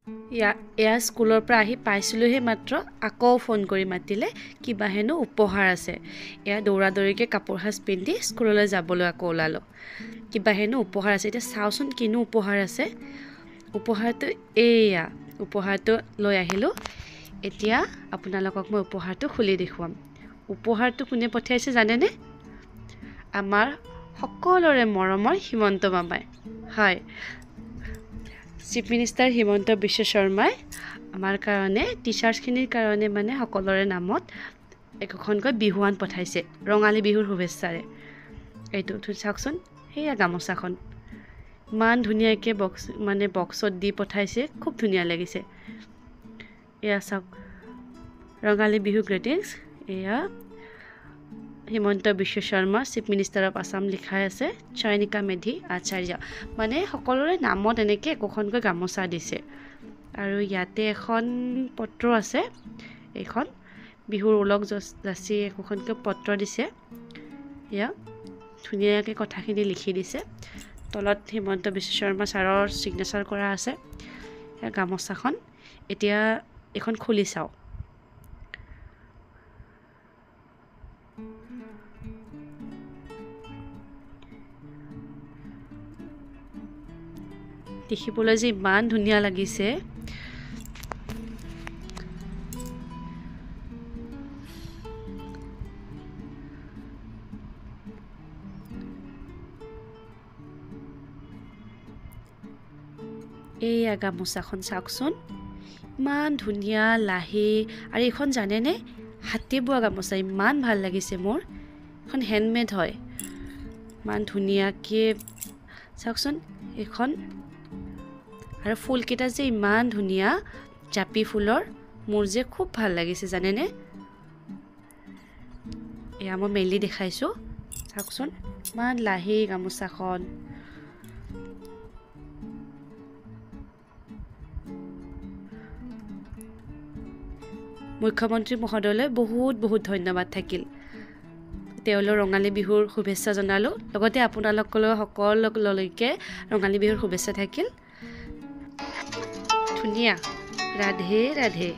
এয়া স্কুলৰ পৰা আহি পাইছিলোঁহে মাত্ৰ আকৌ ফোন কৰি মাতিলে কিবা হেনো উপহাৰ আছে। এয়া দৌৰা দৌৰিকৈ কাপোৰ সাজ পিন্ধি স্কুললৈ যাবলৈ আকৌ ওলালোঁ। কিবা হেনো উপহাৰ আছে। এতিয়া চাওঁচোন কিনো উপহাৰ আছে। উপহাৰটো এয়া, উপহাৰটো লৈ আহিলোঁ। এতিয়া আপোনালোকক মই উপহাৰটো খুলি দেখুৱাম। উপহাৰটো কোনে পঠিয়াইছে জানেনে? আমাৰ সকলোৰে মৰমৰ হিমন্ত মামাই। হয়, চিফ মিনিষ্টাৰ হিমন্ত বিশ্ব শৰ্মাই আমাৰ কাৰণে টিচাৰ্ছখিনিৰ কাৰণে মানে সকলোৰে নামত একোখনকৈ বিহুৱান পঠাইছে ৰঙালী বিহুৰ শুভেচ্ছাৰে। এইটো চাওকচোন, সেয়া গামোচাখন ইমান ধুনীয়াকৈ বক্সত দি পঠাইছে, খুব ধুনীয়া লাগিছে। এয়া চাওক, ৰঙালী বিহু গ্ৰিটিংছ। এয়া Himanta Biswa Sarma chief minister of Assam লিখাই আছে, চয়নিকা মেধি আচাৰ্য। মানে সকলোৰে নামত এনেকৈ একোখনকৈ গামোচা দিছে। আৰু ইয়াতে এখন পত্ৰ আছে, এইখন বিহুৰ ওলগ যাচি একোখনকৈ পত্ৰ দিছে। এয়া ধুনীয়াকৈ কথাখিনি লিখি দিছে। তলত হিমন্ত বিশ্ব শৰ্মা ছাৰৰ ছিগনেচাৰ কৰা আছে। এয়া গামোচাখন। এতিয়া এইখন খুলি চাওঁ। দেখিবলৈ যে ইমান ধুনীয়া লাগিছে। এইয়া গামোচাখন চাওকচোন, ইমান ধুনীয়া লাহি। আৰু এইখন জানেনে, হাতে বোৱা গামোচা। ইমান ভাল লাগিছে মোৰ। এখন হেণ্ডমেড হয়, ইমান ধুনীয়াকৈ চাওকচোন এইখন। আৰু ফুলকেইটা যে ইমান ধুনীয়া, জাপি ফুলৰ। মোৰ যে খুব ভাল লাগিছে জানেনে। এয়া মই মেলি দেখাইছোঁ, চাওকচোন ইমান লাহি গামোচাখন। মুখ্যমন্ত্ৰী মহোদয়লৈ বহুত বহুত ধন্যবাদ থাকিল। তেওঁলৈ ৰঙালী বিহুৰ শুভেচ্ছা জনালোঁ। লগতে আপোনালোকলৈ সকলোলৈকে ৰঙালী বিহুৰ শুভেচ্ছা থাকিল। ধুনীয়া। ৰাধে ৰাধে।